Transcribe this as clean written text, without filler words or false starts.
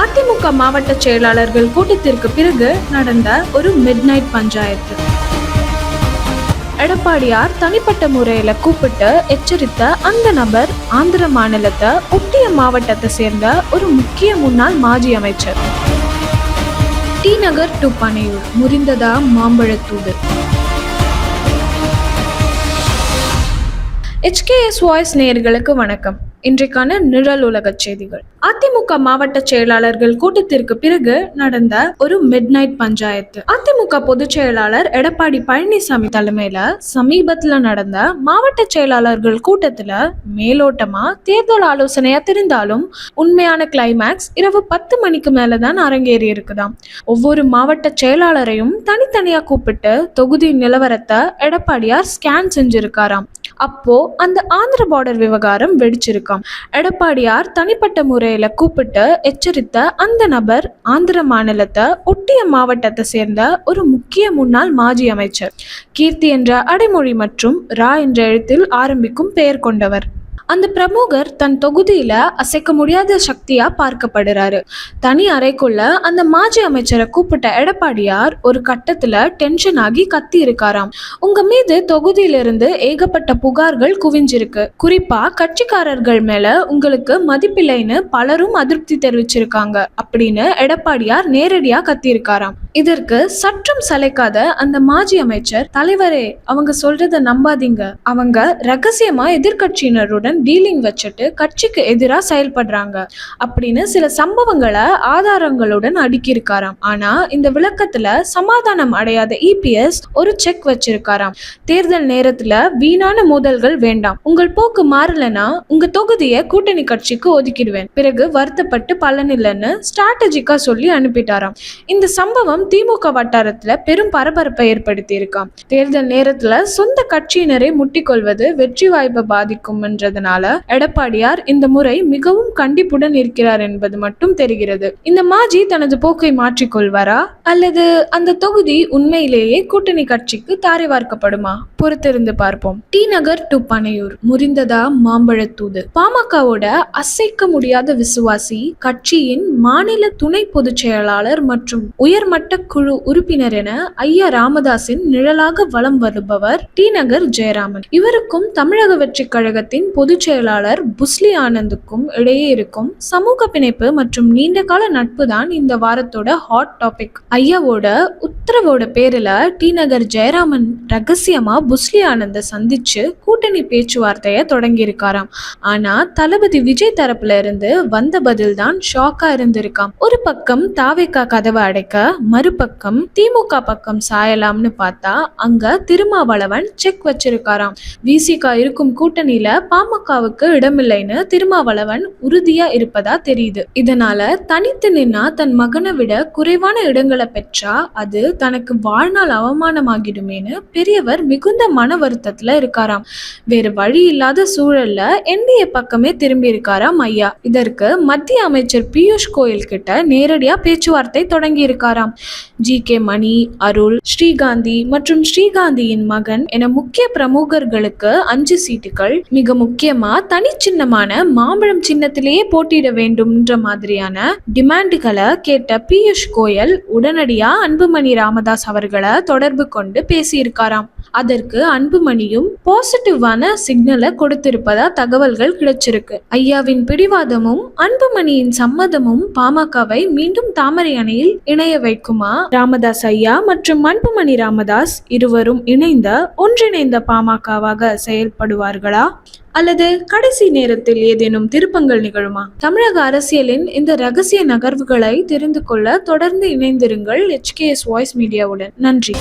அதிமுக மாவட்ட செயலாளர்கள் கூட்டத்திற்கு பிறகு நடந்த ஒரு மிட்நைட் பஞ்சாயத்து. எடப்பாடியார் தனிப்பட்ட முறையில கூப்பிட்டு எச்சரித்த அந்த நபர் ஆந்திர மாநிலத்தை ஒட்டிய மாவட்டத்தை சேர்ந்த ஒரு முக்கிய முன்னாள் மாஜி அமைச்சர். டி நகர் டு பனையூர் முறிந்ததா மாம்பழத்தூது. HKS வாய்ஸ் நேயர்களுக்கு வணக்கம். இன்றைக்கான நிழல் உலக செய்திகள். அதிமுக மாவட்ட செயலாளர்கள் கூட்டத்திற்கு பிறகு நடந்த ஒரு மிட்நைட் பஞ்சாயத்து. அதிமுக பொதுச் செயலாளர் எடப்பாடி பழனிசாமி தலைமையில சமீபத்துல நடந்த மாவட்ட செயலாளர்கள் கூட்டத்துல மேலோட்டமா தேர்தல் ஆலோசனையா தெரிந்தாலும் உண்மையான கிளைமேக்ஸ் இரவு 10 மணிக்கு மேலதான் அரங்கேறி இருக்குதாம். ஒவ்வொரு மாவட்ட செயலாளரையும் தனித்தனியா கூப்பிட்டு தொகுதி நிலவரத்தை எடப்பாடியார் ஸ்கேன் செஞ்சிருக்காராம். அப்போ அந்த ஆந்திர பார்டர் விவகாரம் வெடிச்சிருக்காம். எடப்பாடியார் தனிப்பட்ட முறையில கூப்பிட்டு எச்சரித்த அந்த நபர் ஆந்திர மாநிலத்தை ஒட்டிய மாவட்டத்தை சேர்ந்த ஒரு முக்கிய முன்னாள் மாஜி அமைச்சர். கீர்த்தி என்ற அடைமொழி மற்றும் ரா என்ற எழுத்தில் ஆரம்பிக்கும் பெயர் கொண்டவர். அந்த பிரமுகர் தன் தொகுதியில அசைக்க முடியாத சக்தியா பார்க்கப்படுறாரு. தனி அறைக்குள்ள அந்த மாஜி அமைச்சரை கூப்பிட்ட எடப்பாடியார் ஒரு கட்டத்துல டென்ஷன் ஆகி கத்தி இருக்காராம். உங்க மீது தொகுதியிலிருந்து ஏகப்பட்ட புகார்கள் குவிஞ்சிருக்கு. குறிப்பா கட்சிக்காரர்கள் மேல உங்களுக்கு மதிப்பில்லைன்னு பலரும் அதிருப்தி தெரிவிச்சிருக்காங்க அப்படின்னு எடப்பாடியார் நேரடியா கத்தி இருக்காராம். இதற்கு சற்றும் சளைக்காத அந்த மாஜி அமைச்சர், தலைவரே அவங்க சொல்றத நம்பாதீங்க, அவங்க ரகசியமா எதிர்கட்சியினருடன் டீலிங் வச்சுட்டு கட்சிக்கு எதிராக செயல்படுறாங்க அப்படின்னு சில சம்பவங்களை ஆதாரங்களுடன் அடுக்கியிருக்காராம். ஆனா இந்த விளக்கத்துல சமாதானம் அடையாத EPS ஒரு செக் வச்சிருக்காராம். தேர்தல் நேரத்துல வீணான மோதல்கள் வேண்டாம், உங்கள் போக்கு மாறலன்னா உங்க தொகுதியை கூட்டணி கட்சிக்கு ஒதுக்கிடுவேன், பிறகு வருத்தப்பட்டு பலன் இல்லைன்னு ஸ்ட்ராட்டஜிக்கா சொல்லி அனுப்பிட்டாராம். இந்த சம்பவம் திமுக வட்டாரத்துல பெரும் பரபரப்பை ஏற்படுத்தி இருக்காம். தேர்தல் நேரத்துல சொந்த கட்சியினரை முட்டிக்கொள்வது வெற்றி வாய்ப்பை பாதிக்கும் என்றதுனால எடப்பாடியார் இந்த முறை மிகவும் கண்டிப்புடன் இருக்கிறார் என்பது மட்டும் தெரிகிறது. இந்த மாஜி தனது போக்கை மாற்றிக்கொள்வாரா அல்லது அந்த தொகுதி உண்மையிலேயே கூட்டணி கட்சிக்கு தாரை வார்க்கப்படுமா? பொறுத்திருந்து பார்ப்போம். டி நகர் டு பனையூர் முறிந்ததா மாம்பழத்தூது. பாமகவோட அசைக்க முடியாத விசுவாசி, கட்சியின் மாநில துணை பொதுச் செயலாளர் மற்றும் உயர்மட்ட குழு உறுப்பினர் என ஐயா ராமதாஸின் நிழலாக வலம் வருபவர் டி நகர் ஜெயராமன். இவருக்கும் தமிழக வெற்றி கழகத்தின் பொதுச் செயலாளர் புஸ்லி ஆனந்துக்கும் இடையே இருக்கும் சமூக பிணைப்பு மற்றும் நீண்ட கால நட்பு தான் இந்த வாரத்தோட ஹாட் டாபிக். ஐயாவோட உத்தரவோட பேர்ல டி நகர் ஜெயராமன் ரகசியமா புஸ்லி ஆனந்த சந்திச்சு கூட்டணி பேச்சுவார்த்தைய தொடங்கி இருக்காராம். ஆனா தளபதி விஜய் தரப்புல இருந்து வந்த பதில் தான் ஷாக்கா இருந்திருக்காம். ஒரு பக்கம் தாவேகா கதவை அடைக்க, மறுபக்கம் திமுக பக்கம் சாயலாம்னு பார்த்தா அங்க திருமாவளவன் செக் வச்சிருக்காராம். விசிக இருக்கும் கூட்டணியில பாமகவுக்கு இடமில்லைன்னு திருமாவளவன் உறுதியா இருப்பதா தெரியுது. இதனால தனித்து நின்னா தன் மகனை விட குறைவான இடங்களை பெற்றா அது தனக்கு வாழ்நாள் அவமானமாகிடுமேனு பெரியவர் மிகுந்த மன வருத்தத்துல இருக்காராம். வேறு வழி இல்லாத சூழல்ல NDA பக்கமே திரும்பி இருக்காராம் ஐயா. இதற்கு மத்திய அமைச்சர் பியூஷ் கோயல் கிட்ட நேரடியா பேச்சுவார்த்தை தொடங்கி இருக்காராம். GK மணி, அருள், ஸ்ரீகாந்தி மற்றும் ஸ்ரீகாந்தியின் மகன் என முக்கிய பிரமுகர்களுக்கு 5 சீட்டுகள், மிக முக்கியமா தனி சின்னமான மாம்பழம் சின்னத்திலேயே போட்டியிட வேண்டும்ன்ற மாதிரியான டிமாண்டுகளை கேட்ட பியூஷ் கோயல் உடனடியா அன்புமணி ராமதாஸ் அவர்களை தொடர்பு கொண்டு பேசியிருக்காராம். அதற்கு அன்புமணியும் பாசிட்டிவான சிக்னலை கொடுத்திருப்பதா தகவல்கள் கிடைச்சிருக்கு. ஐயாவின் பிடிவாதமும் அன்புமணியின் சம்மதமும் பாமகவை மீண்டும் தாமரை அணையில் இணைய வைக்குமா? ராமதாஸ் ஐயா மற்றும் அன்புமணி ராமதாஸ் இருவரும் ஒன்றிணைந்த பாமகவாக செயல்படுவார்களா அல்லது கடைசி நேரத்தில் ஏதேனும் திருப்பங்கள் நிகழுமா? தமிழக அரசியலின் இந்த ரகசிய நகர்வுகளை தெரிந்து கொள்ள தொடர்ந்து இணைந்திருங்கள் HKS வாய்ஸ் மீடியாவுடன். நன்றி.